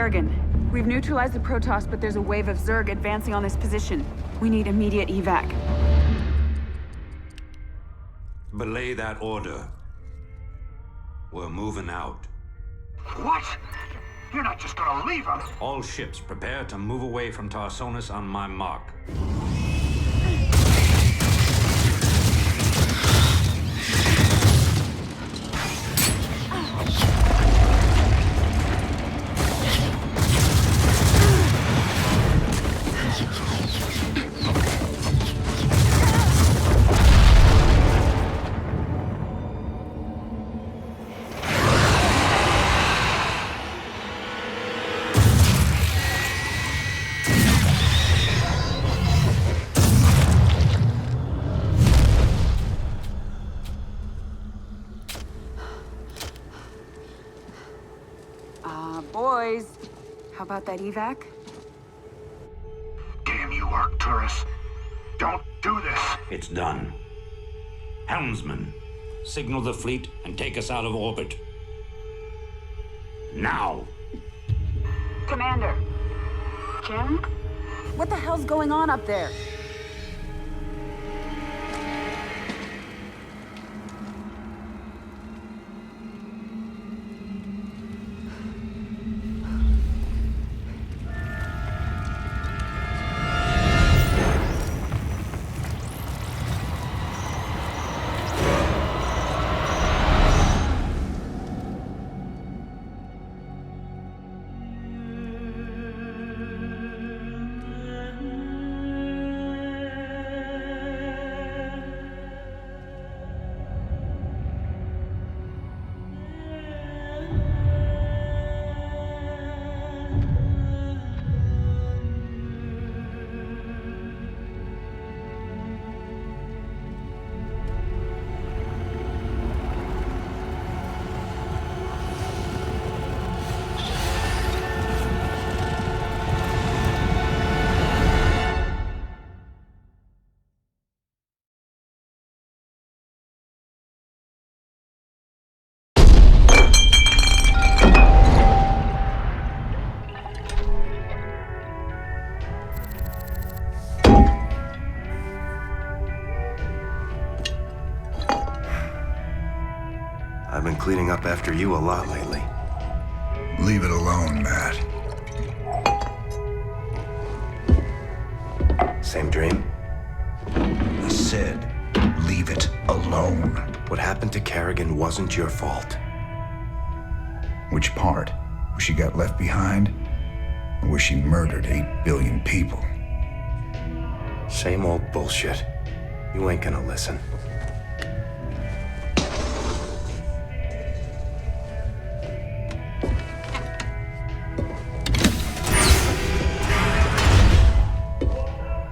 Kerrigan. We've neutralized the Protoss, but there's a wave of Zerg advancing on this position. We need immediate evac. Belay that order. We're moving out. What? You're not just gonna leave us? All ships prepare to move away from Tarsonis on my mark. Boys, how about that evac? Damn you, Arcturus. Don't do this. It's done. Helmsman, signal the fleet and take us out of orbit. Now! Commander. Jim? What the hell's going on up there? I've been cleaning up after you a lot lately. Leave it alone, Matt. Same dream? I said, leave it alone. What happened to Kerrigan wasn't your fault. Which part? Where she got left behind? Or where she murdered 8 billion people? Same old bullshit. You ain't gonna listen.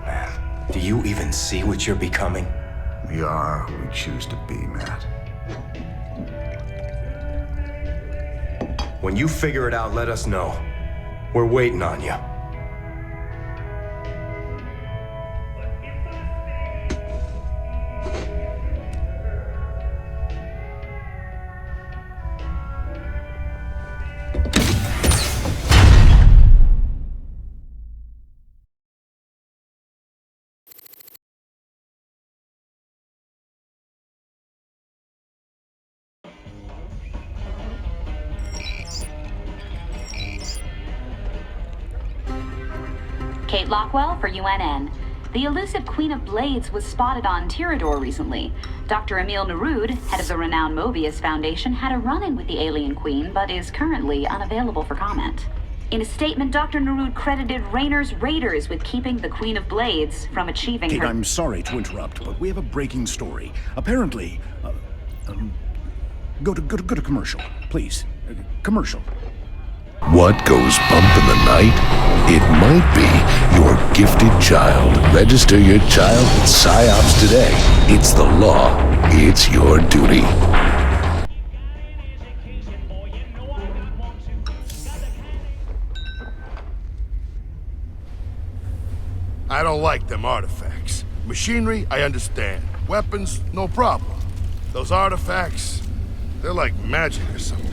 Man, do you even see what you're becoming? We are who we choose to be, Matt. When you figure it out, let us know. We're waiting on you. Kate Lockwell for UNN. The elusive Queen of Blades was spotted on Tirador recently. Dr. Emil Nerud, head of the renowned Mobius Foundation, had a run-in with the alien queen, but is currently unavailable for comment. In a statement, Dr. Nerud credited Raynor's Raiders with keeping the Queen of Blades from achieving Kate, her... I'm sorry to interrupt, but we have a breaking story. Apparently, go to commercial, please. Commercial. What goes bump in the night? It might be your gifted child. Register your child with PsyOps today. It's the law. It's your duty. I don't like them artifacts. Machinery, I understand. Weapons, no problem. Those artifacts, they're like magic or something.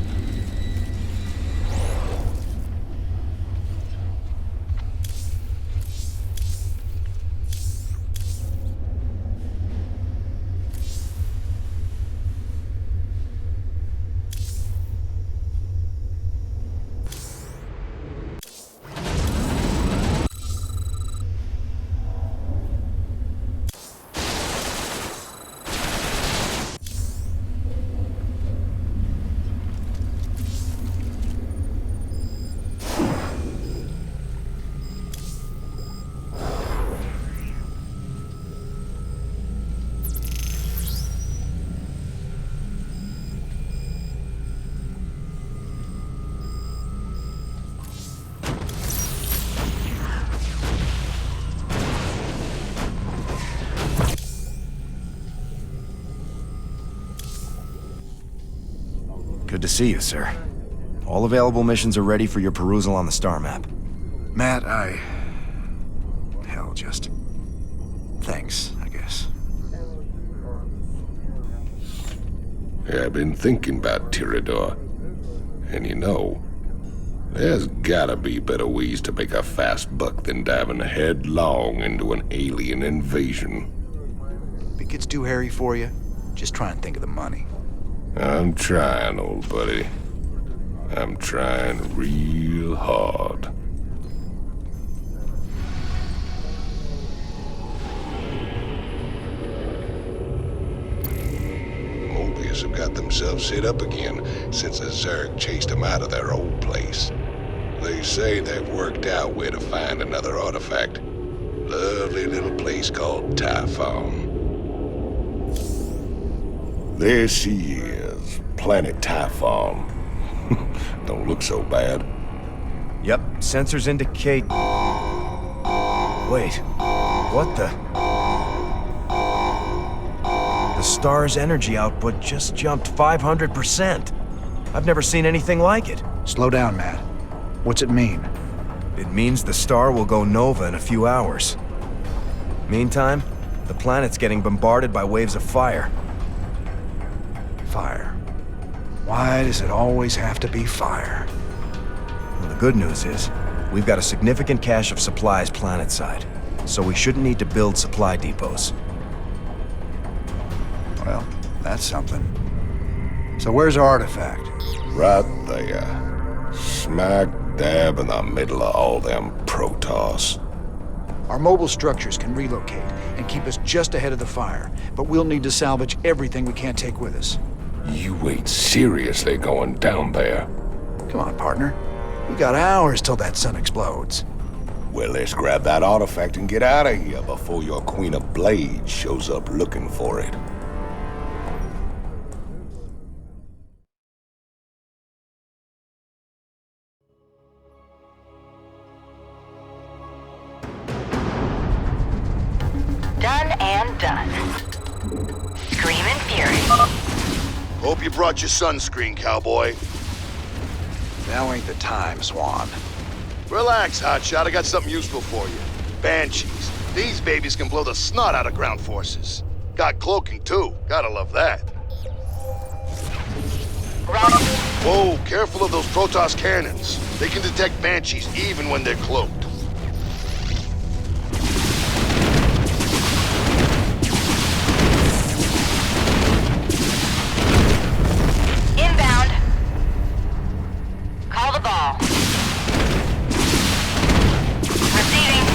Good to see you, sir. All available missions are ready for your perusal on the star map. Matt, hell, just... thanks, I guess. Yeah, I've been thinking about Tirador. And you know, there's gotta be better ways to make a fast buck than diving headlong into an alien invasion. If it gets too hairy for you, just try and think of the money. I'm trying, old buddy. I'm trying real hard. Mobius have got themselves set up again since the Zerg chased them out of their old place. They say they've worked out where to find another artifact. Lovely little place called Typhon. There she is, planet Typhon. Don't look so bad. Yep, sensors indicate... Wait, what the... The star's energy output just jumped 500%. I've never seen anything like it. Slow down, Matt. What's it mean? It means the star will go nova in a few hours. Meantime, the planet's getting bombarded by waves of fire. Fire. Why does it always have to be fire? Well, the good news is, we've got a significant cache of supplies planetside, so we shouldn't need to build supply depots. Well, that's something. So where's our artifact? Right there. Smack dab in the middle of all them Protoss. Our mobile structures can relocate and keep us just ahead of the fire, but we'll need to salvage everything we can't take with us. You ain't seriously going down there. Come on, partner. We got hours till that sun explodes. Well, let's grab that artifact and get out of here before your Queen of Blades shows up looking for it. Done and done. Screaming fury. Hope you brought your sunscreen, cowboy. Now ain't the time, Swan. Relax, hotshot. I got something useful for you. Banshees. These babies can blow the snot out of ground forces. Got cloaking, too. Gotta love that. Whoa, careful of those Protoss cannons. They can detect Banshees even when they're cloaked. Inbound. Call the ball. Receiving.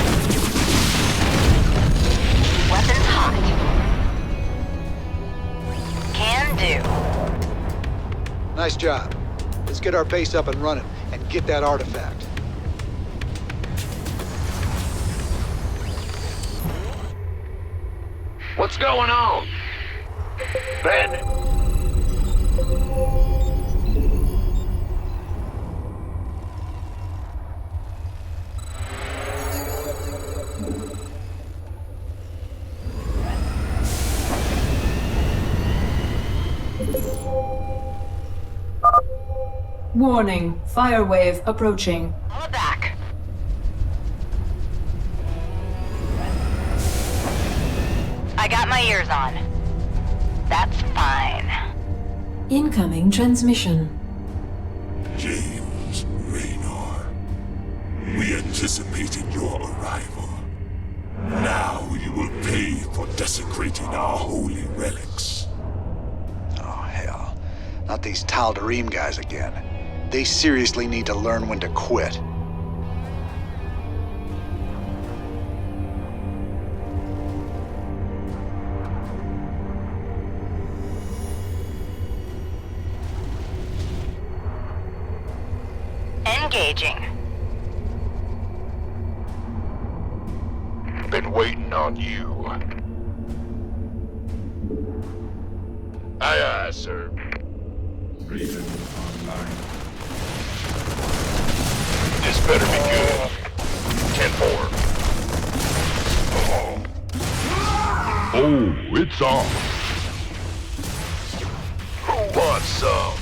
Weapons hot. Can do. Nice job. Let's get our base up and running and get that artifact. What's going on? Ben? Warning, fire wave approaching. Hold back. I got my ears on. That's fine. Incoming transmission. James Raynor, we anticipated your arrival. Now you will pay for desecrating our holy relics. Oh, hell. Not these Tal'Darim guys again. They seriously need to learn when to quit. Engaging. Been waiting on you. Aye, aye, sir. Raven online. This better be good. 10-4. Oh, it's on. Who wants some?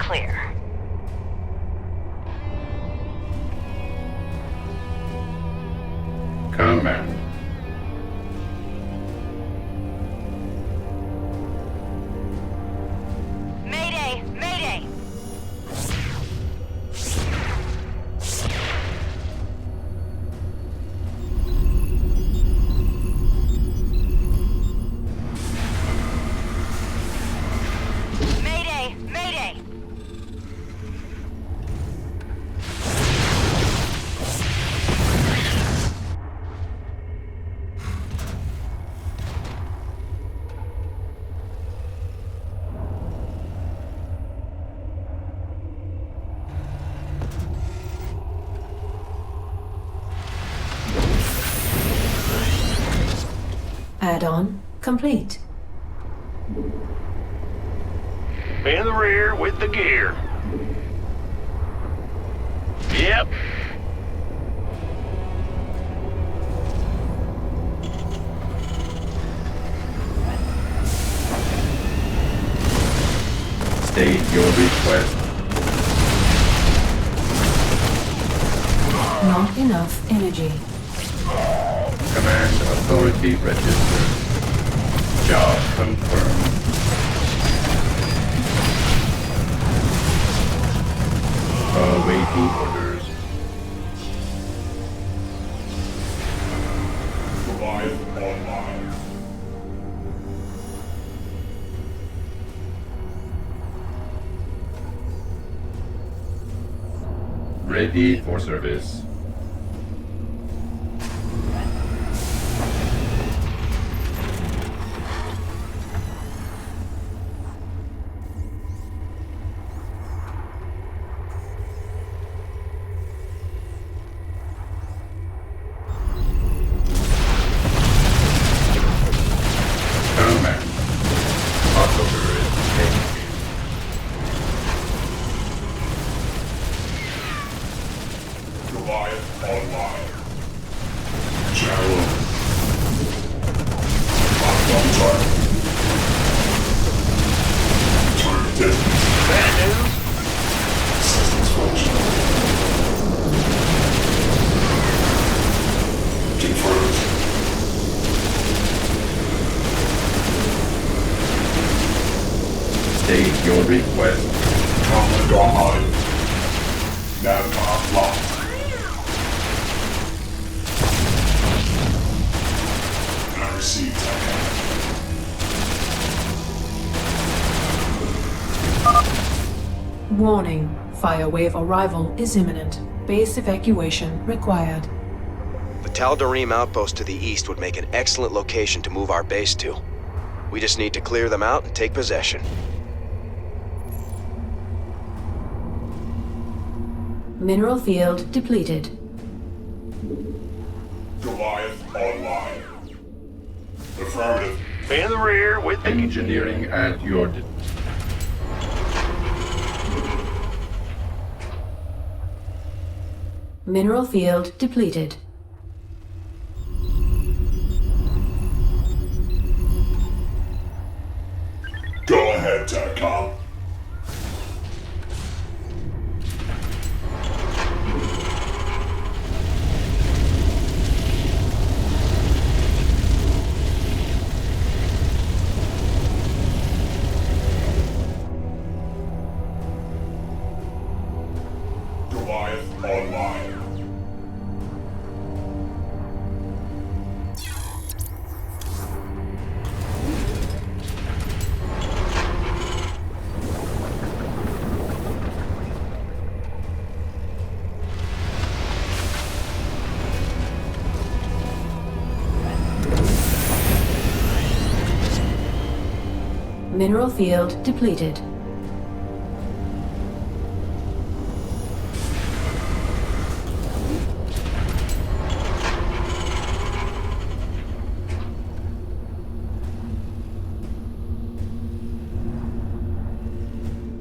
clear. Command. Mayday! Mayday! Mayday! Mayday! Add-on complete. In the rear with the gear. Yep. State your request. Not enough energy. Command authority registered. Job confirmed. Awaiting orders. Goliath online. Ready for service. Goliath online. Channel. Locked on target. Target dead. Bad news. Systems functional. Confirmed. State your request. Command online. Nav locked. I received that. Warning. Fire wave arrival is imminent. Base evacuation required. The Tal'Darim outpost to the east would make an excellent location to move our base to. We just need to clear them out and take possession. Mineral field depleted. Goliath online. Affirmative. In the rear with the engineering at your... Mineral field depleted. Go ahead, TACOM. Goliath online. Mineral field depleted.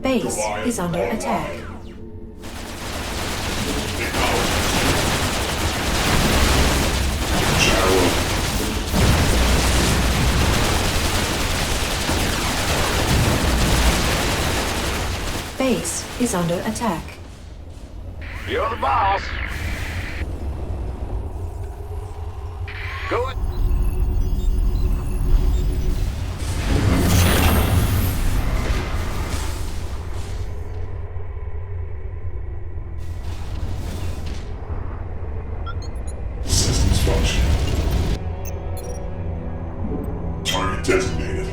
Base is under attack. Base is under attack. You're the boss. Go it. Systems function. Target designated.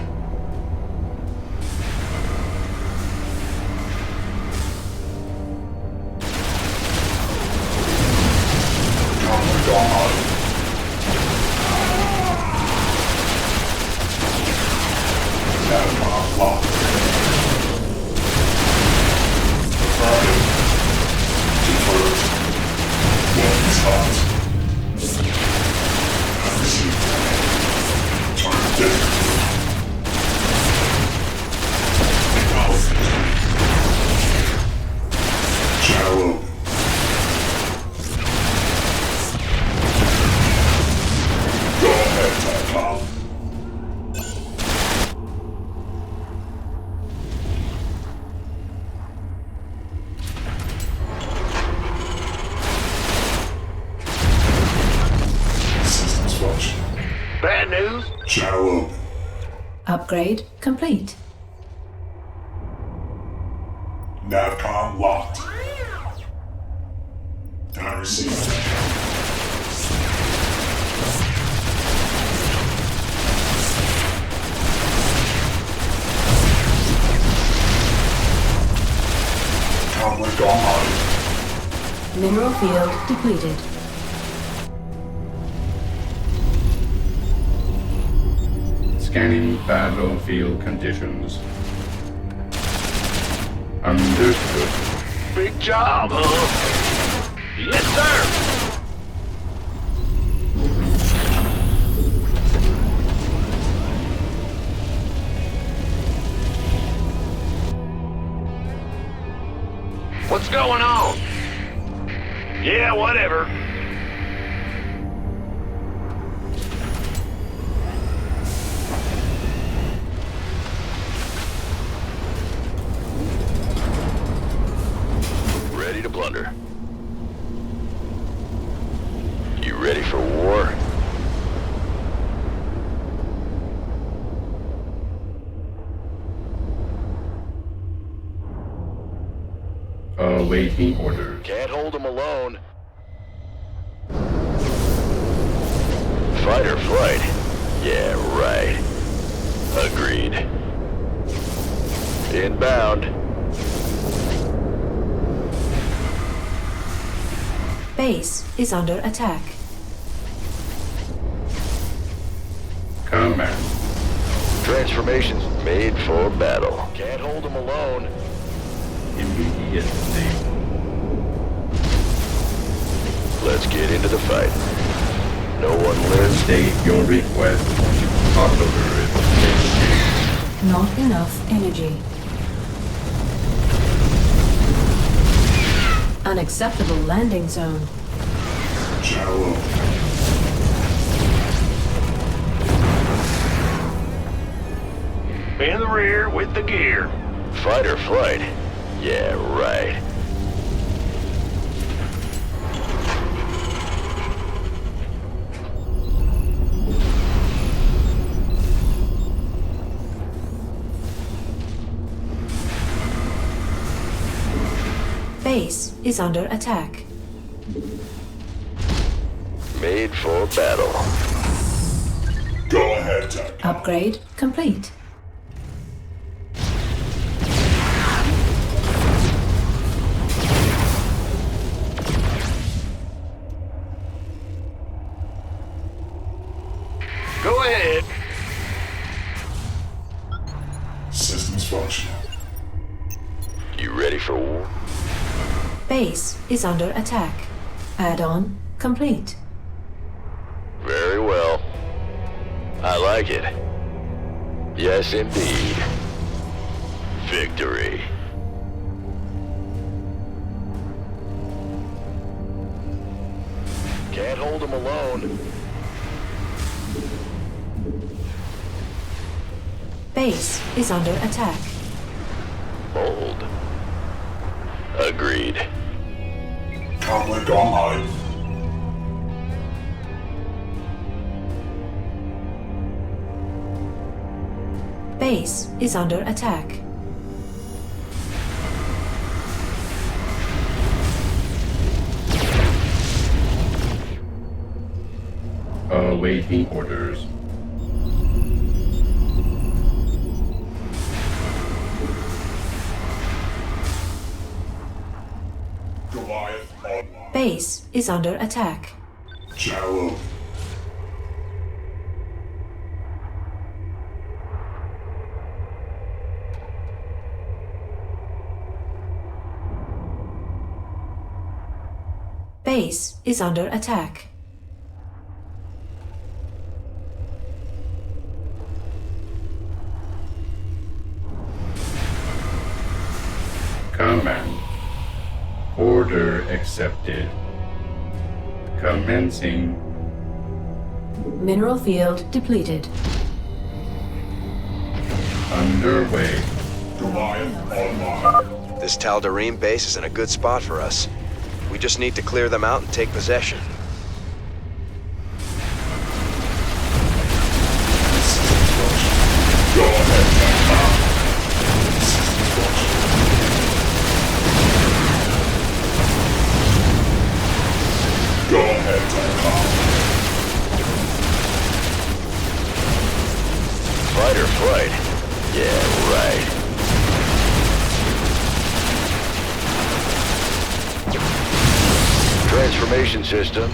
Conflict online. Navcom locked. Affirmative. Confirmed. Weapons hot. Received. Target designated. Acknowledgement. Channel open. Go ahead, Navcom. Systems function. Bad news? Channel open. Upgrade complete. Navcom locked. I received. Conflict online. Mineral field depleted. Scanning battlefield conditions. Understood. Big job, huh? Yes, sir. What's going on? Yeah, whatever. Ready to plunder. You ready for war? Awaiting order. Can't hold them alone. Fight or flight? Yeah, right. Agreed. Inbound. Base is under attack. Command. Transformations made for battle. Can't hold them alone. Immediately. Let's get into the fight. No one lives. State your request. Popular information. Not enough energy. Unacceptable landing zone. Channel open. In the rear with the gear. Fight or flight? Yeah, right. Base is under attack. Made for battle. Go ahead, Tech. Upgrade complete. Go ahead. Systems functional. You ready for war? Base is under attack. Add-on complete. Very well. I like it. Yes, indeed. Victory. Can't hold them alone. Base is under attack. Bold. need. Comment online. Base is under attack. Awaiting orders. Goliath online. Base is under attack. Challenge. Base is under attack. Command. Order accepted. Commencing. Mineral field depleted. Underway. Goliath online. This Tal'Darim base is in a good spot for us. We just need to clear them out and take possession. Go ahead, Tank. Go ahead, Tank. Fight or flight? Yeah, right. Transformation system.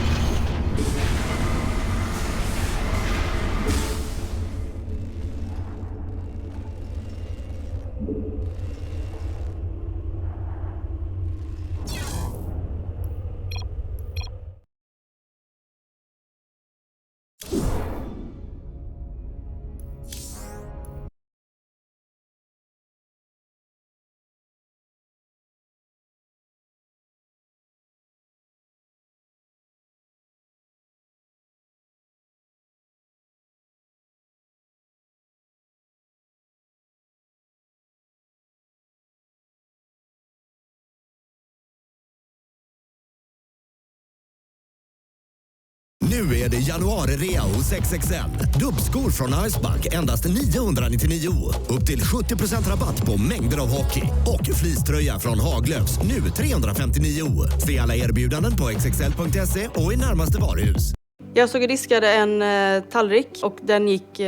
Nu är det januari-rea hos XXL. Dubbskor från Icebank endast 999. Upp till 70% rabatt på mängder av hockey. Och fleecetröja från Haglöfs nu 359. Se alla erbjudanden på xxl.se och i närmaste varuhus. Jag såg och diskade en tallrik och den gick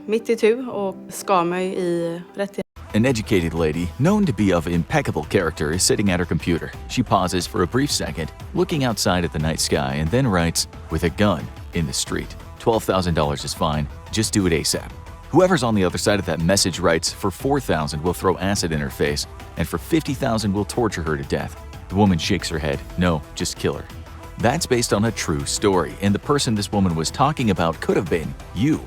mitt i tu och skar mig i rätt. An educated lady, known to be of impeccable character, is sitting at her computer. She pauses for a brief second, looking outside at the night sky, and then writes, "With a gun in the street. $12,000 is fine. Just do it ASAP." Whoever's on the other side of that message writes, "For $4,000 we'll throw acid in her face, and for $50,000 we'll torture her to death." The woman shakes her head. "No, just kill her." That's based on a true story, and the person this woman was talking about could have been you.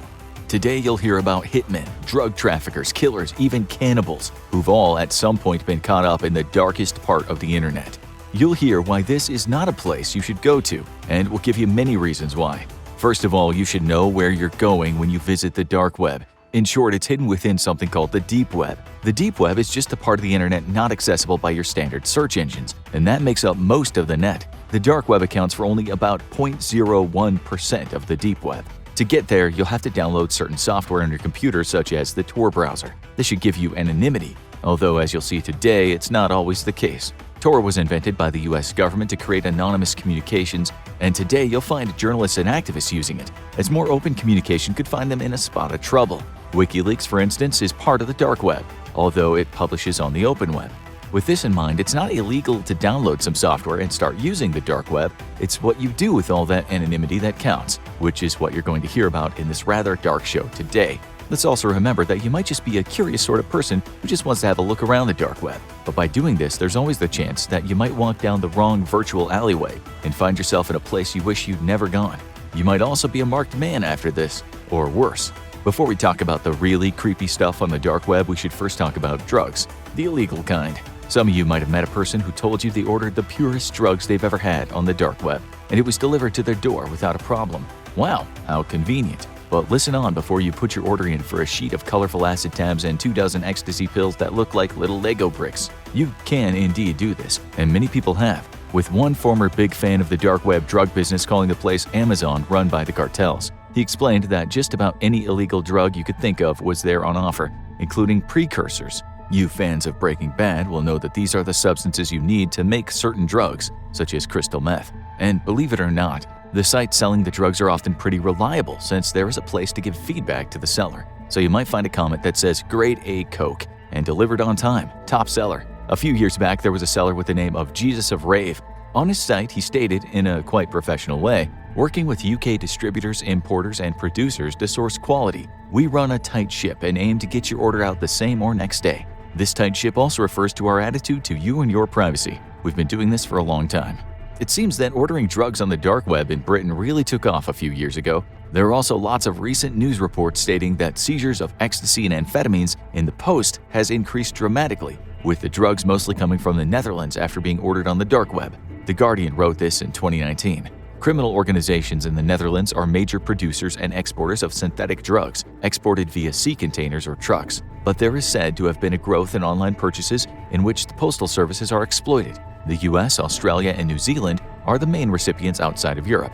Today you'll hear about hitmen, drug traffickers, killers, even cannibals, who've all at some point been caught up in the darkest part of the internet. You'll hear why this is not a place you should go to, and we'll give you many reasons why. First of all, you should know where you're going when you visit the dark web. In short, it's hidden within something called the deep web. The deep web is just a part of the internet not accessible by your standard search engines, and that makes up most of the net. The dark web accounts for only about 0.01% of the deep web. To get there, you'll have to download certain software on your computer, such as the Tor browser. This should give you anonymity, although as you'll see today, it's not always the case. Tor was invented by the US government to create anonymous communications, and today you'll find journalists and activists using it, as more open communication could find them in a spot of trouble. WikiLeaks, for instance, is part of the dark web, although it publishes on the open web. With this in mind, it's not illegal to download some software and start using the dark web. It's what you do with all that anonymity that counts, which is what you're going to hear about in this rather dark show today. Let's also remember that you might just be a curious sort of person who just wants to have a look around the dark web. But by doing this, there's always the chance that you might walk down the wrong virtual alleyway and find yourself in a place you wish you'd never gone. You might also be a marked man after this, or worse. Before we talk about the really creepy stuff on the dark web, we should first talk about drugs, the illegal kind. Some of you might have met a person who told you they ordered the purest drugs they've ever had on the dark web, and it was delivered to their door without a problem. Wow, how convenient. But listen on before you put your order in for a sheet of colorful acid tabs and 2 dozen ecstasy pills that look like little Lego bricks. You can indeed do this, and many people have, with one former big fan of the dark web drug business calling the place Amazon run by the cartels. He explained that just about any illegal drug you could think of was there on offer, including precursors. You fans of Breaking Bad will know that these are the substances you need to make certain drugs, such as crystal meth. And believe it or not, the sites selling the drugs are often pretty reliable since there is a place to give feedback to the seller. So you might find a comment that says Grade A Coke and delivered on time, top seller. A few years back, there was a seller with the name of Jesus of Rave. On his site, he stated, in a quite professional way, working with UK distributors, importers, and producers to source quality. We run a tight ship and aim to get your order out the same or next day. This tight ship also refers to our attitude to you and your privacy. We've been doing this for a long time. It seems that ordering drugs on the dark web in Britain really took off a few years ago. There are also lots of recent news reports stating that seizures of ecstasy and amphetamines in the post has increased dramatically, with the drugs mostly coming from the Netherlands after being ordered on the dark web. The Guardian wrote this in 2019. Criminal organizations in the Netherlands are major producers and exporters of synthetic drugs, exported via sea containers or trucks. But there is said to have been a growth in online purchases in which the postal services are exploited. The US, Australia, and New Zealand are the main recipients outside of Europe.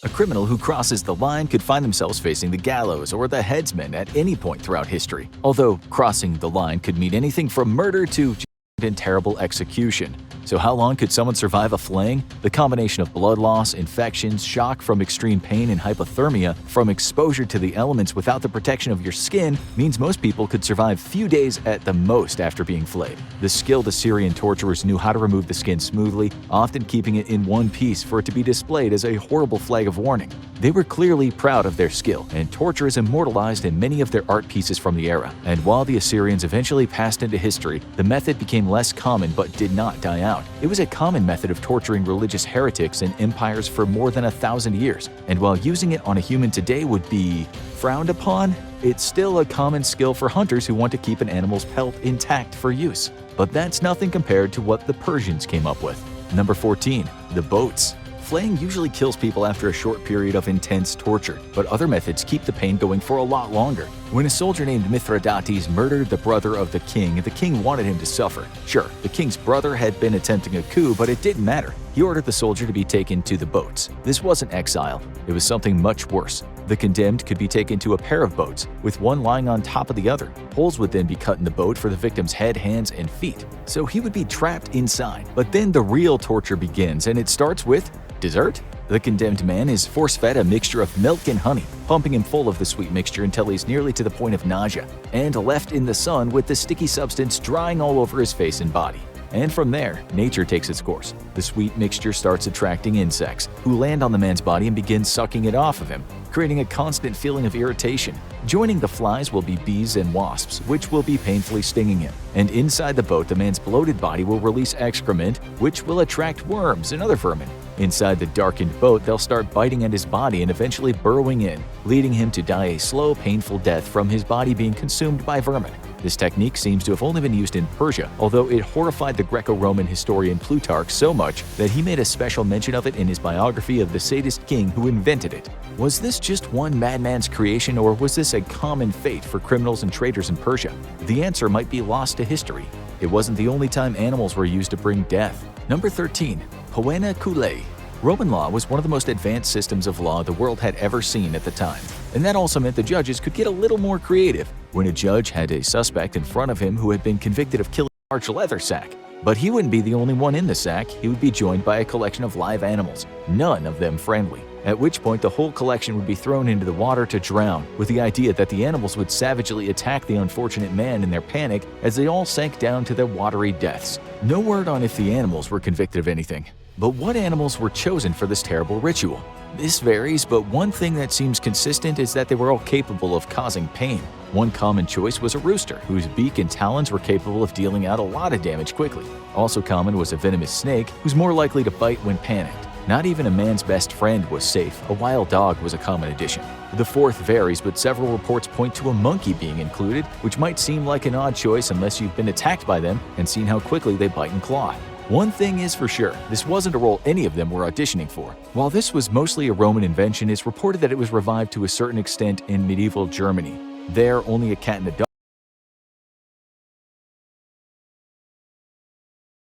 A criminal who crosses the line could find themselves facing the gallows or the headsman at any point throughout history, although crossing the line could mean anything from murder to and terrible execution. So how long could someone survive a flaying? The combination of blood loss, infections, shock from extreme pain, and hypothermia from exposure to the elements without the protection of your skin means most people could survive few days at the most after being flayed. The skilled Assyrian torturers knew how to remove the skin smoothly, often keeping it in one piece for it to be displayed as a horrible flag of warning. They were clearly proud of their skill, and torture is immortalized in many of their art pieces from the era. And while the Assyrians eventually passed into history, the method became less common but did not die out. It was a common method of torturing religious heretics in empires for more than 1,000 years, and while using it on a human today would be frowned upon, it's still a common skill for hunters who want to keep an animal's pelt intact for use. But that's nothing compared to what the Persians came up with. Number 14. The boats. Flaying usually kills people after a short period of intense torture, but other methods keep the pain going for a lot longer. When a soldier named Mithridates murdered the brother of the king wanted him to suffer. Sure, the king's brother had been attempting a coup, but it didn't matter. He ordered the soldier to be taken to the boats. This wasn't exile, it was something much worse. The condemned could be taken to a pair of boats, with one lying on top of the other. Holes would then be cut in the boat for the victim's head, hands, and feet. So he would be trapped inside. But then the real torture begins, and it starts with dessert? The condemned man is force-fed a mixture of milk and honey, pumping him full of the sweet mixture until he's nearly to the point of nausea, and left in the sun with the sticky substance drying all over his face and body. And from there, nature takes its course. The sweet mixture starts attracting insects, who land on the man's body and begin sucking it off of him, creating a constant feeling of irritation. Joining the flies will be bees and wasps, which will be painfully stinging him. And inside the boat, the man's bloated body will release excrement, which will attract worms and other vermin. Inside the darkened boat, they'll start biting at his body and eventually burrowing in, leading him to die a slow, painful death from his body being consumed by vermin. This technique seems to have only been used in Persia, although it horrified the Greco-Roman historian Plutarch so much that he made a special mention of it in his biography of the sadist king who invented it. Was this just one madman's creation, or was this a common fate for criminals and traitors in Persia? The answer might be lost to history. It wasn't the only time animals were used to bring death. Number 13. Poena Coulée. Roman law was one of the most advanced systems of law the world had ever seen at the time. And that also meant the judges could get a little more creative. When a judge had a suspect in front of him who had been convicted of killing a large leather sack. But he wouldn't be the only one in the sack, he would be joined by a collection of live animals, none of them friendly. At which point the whole collection would be thrown into the water to drown, with the idea that the animals would savagely attack the unfortunate man in their panic as they all sank down to their watery deaths. No word on if the animals were convicted of anything. But what animals were chosen for this terrible ritual? This varies, but one thing that seems consistent is that they were all capable of causing pain. One common choice was a rooster, whose beak and talons were capable of dealing out a lot of damage quickly. Also common was a venomous snake, who's more likely to bite when panicked. Not even a man's best friend was safe. A wild dog was a common addition. The fourth varies, but several reports point to a monkey being included, which might seem like an odd choice unless you've been attacked by them and seen how quickly they bite and claw. One thing is for sure, this wasn't a role any of them were auditioning for. While this was mostly a Roman invention, it's reported that it was revived to a certain extent in medieval Germany. There, only a cat and a dog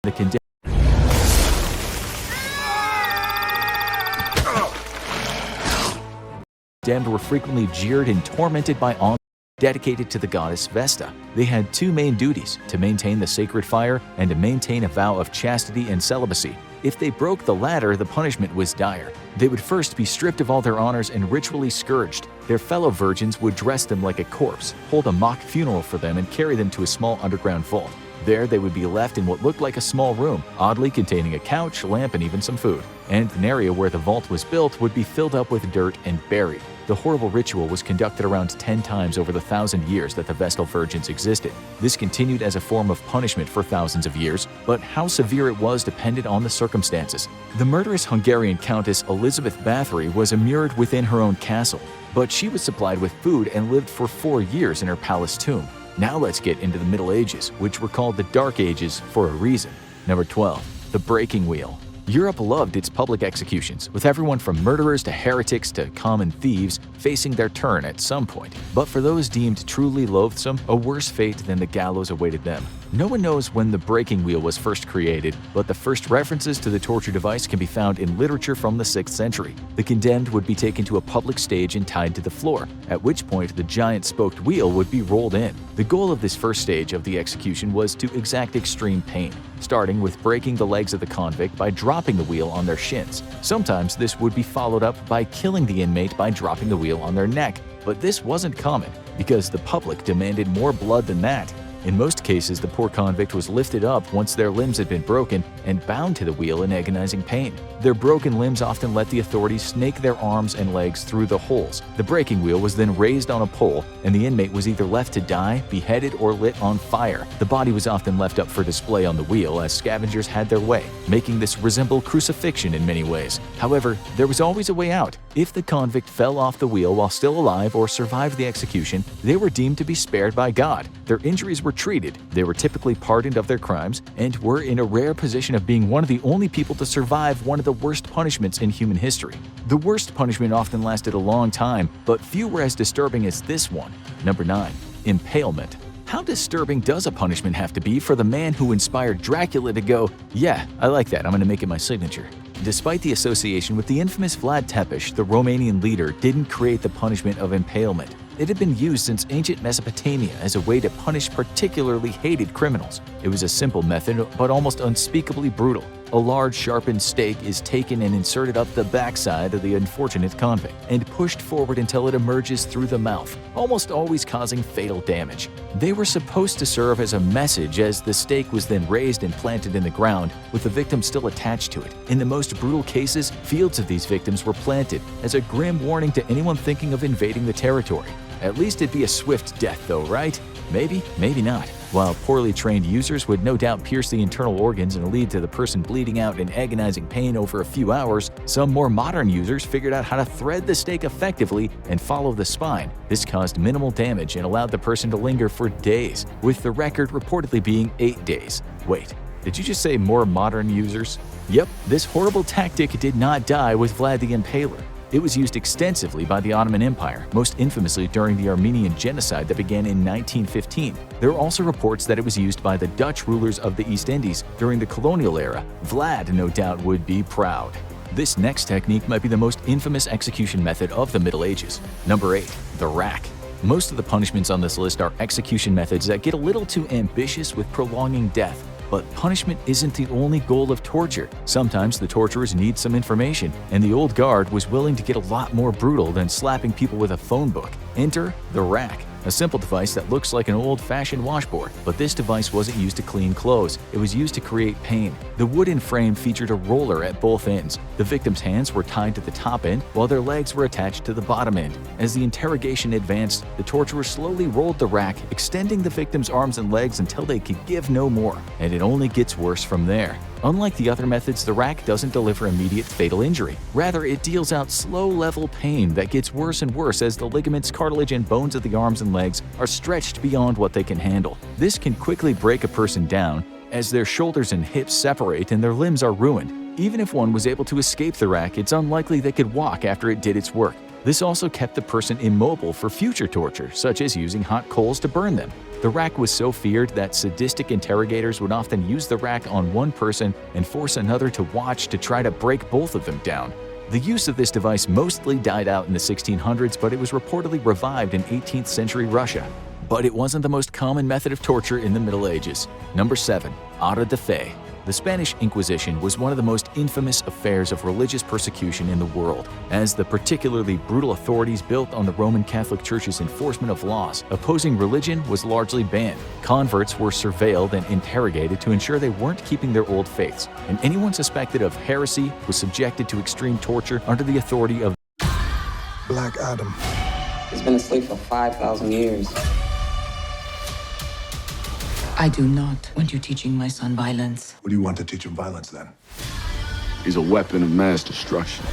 the condemned were frequently jeered and tormented by alms dedicated to the goddess Vesta. They had two main duties: to maintain the sacred fire and to maintain a vow of chastity and celibacy. If they broke the latter, the punishment was dire. They would first be stripped of all their honors and ritually scourged. Their fellow virgins would dress them like a corpse, hold a mock funeral for them, and carry them to a small underground vault. There, they would be left in what looked like a small room, oddly containing a couch, lamp, and even some food. And an area where the vault was built would be filled up with dirt and buried. The horrible ritual was conducted around 10 times over the 1,000 years that the Vestal Virgins existed. This continued as a form of punishment for thousands of years, but how severe it was depended on the circumstances. The murderous Hungarian Countess Elizabeth Bathory was immured within her own castle, but she was supplied with food and lived for 4 years in her palace tomb. Now let's get into the Middle Ages, which were called the Dark Ages for a reason. Number 12. The Breaking Wheel. Europe loved its public executions, with everyone from murderers to heretics to common thieves facing their turn at some point. But for those deemed truly loathsome, a worse fate than the gallows awaited them. No one knows when the breaking wheel was first created, but the first references to the torture device can be found in literature from the 6th century. The condemned would be taken to a public stage and tied to the floor, at which point the giant spoked wheel would be rolled in. The goal of this first stage of the execution was to exact extreme pain, starting with breaking the legs of the convict by dropping the wheel on their shins. Sometimes this would be followed up by killing the inmate by dropping the wheel on their neck, but this wasn't common because the public demanded more blood than that. In most cases, the poor convict was lifted up once their limbs had been broken and bound to the wheel in agonizing pain. Their broken limbs often let the authorities snake their arms and legs through the holes. The breaking wheel was then raised on a pole, and the inmate was either left to die, beheaded, or lit on fire. The body was often left up for display on the wheel as scavengers had their way, making this resemble crucifixion in many ways. However, there was always a way out. If the convict fell off the wheel while still alive or survived the execution, they were deemed to be spared by God. Their injuries were treated, they were typically pardoned of their crimes, and were in a rare position of being one of the only people to survive one of the worst punishments in human history. The worst punishment often lasted a long time, but few were as disturbing as this one. Number 9. Impalement. How disturbing does a punishment have to be for the man who inspired Dracula to go, "Yeah, I like that, I'm gonna make it my signature"? Despite the association with the infamous Vlad Tepes, the Romanian leader didn't create the punishment of impalement. It had been used since ancient Mesopotamia as a way to punish particularly hated criminals. It was a simple method, but almost unspeakably brutal. A large sharpened stake is taken and inserted up the backside of the unfortunate convict and pushed forward until it emerges through the mouth, almost always causing fatal damage. They were supposed to serve as a message, as the stake was then raised and planted in the ground, with the victim still attached to it. In the most brutal cases, fields of these victims were planted as a grim warning to anyone thinking of invading the territory. At least it'd be a swift death though, right? Maybe, maybe not. While poorly trained users would no doubt pierce the internal organs and lead to the person bleeding out in agonizing pain over a few hours, some more modern users figured out how to thread the stake effectively and follow the spine. This caused minimal damage and allowed the person to linger for days, with the record reportedly being 8 days. Wait, did you just say more modern users? Yep, this horrible tactic did not die with Vlad the Impaler. It was used extensively by the Ottoman Empire, most infamously during the Armenian genocide that began in 1915. There are also reports that it was used by the Dutch rulers of the East Indies during the colonial era. Vlad, no doubt, would be proud. This next technique might be the most infamous execution method of the Middle Ages. Number 8. The rack. Most of the punishments on this list are execution methods that get a little too ambitious with prolonging death. But punishment isn't the only goal of torture. Sometimes the torturers need some information, and the old guard was willing to get a lot more brutal than slapping people with a phone book. Enter the rack, a simple device that looks like an old-fashioned washboard, but this device wasn't used to clean clothes. It was used to create pain. The wooden frame featured a roller at both ends. The victim's hands were tied to the top end, while their legs were attached to the bottom end. As the interrogation advanced, the torturers slowly rolled the rack, extending the victim's arms and legs until they could give no more. And it only gets worse from there. Unlike the other methods, the rack doesn't deliver immediate fatal injury. Rather, it deals out slow-level pain that gets worse and worse as the ligaments, cartilage, and bones of the arms and legs are stretched beyond what they can handle. This can quickly break a person down, as their shoulders and hips separate and their limbs are ruined. Even if one was able to escape the rack, it's unlikely they could walk after it did its work. This also kept the person immobile for future torture, such as using hot coals to burn them. The rack was so feared that sadistic interrogators would often use the rack on one person and force another to watch to try to break both of them down. The use of this device mostly died out in the 1600s, but it was reportedly revived in 18th century Russia. But it wasn't the most common method of torture in the Middle Ages. Number 7. Auto de fe. The Spanish Inquisition was one of the most infamous affairs of religious persecution in the world, as the particularly brutal authorities built on the Roman Catholic Church's enforcement of laws. Opposing religion was largely banned. Converts were surveilled and interrogated to ensure they weren't keeping their old faiths, and anyone suspected of heresy was subjected to extreme torture under the authority of Black Adam. He's been asleep for 5,000 years. I do not want you teaching my son violence. What do you want to teach him violence then? He's a weapon of mass destruction.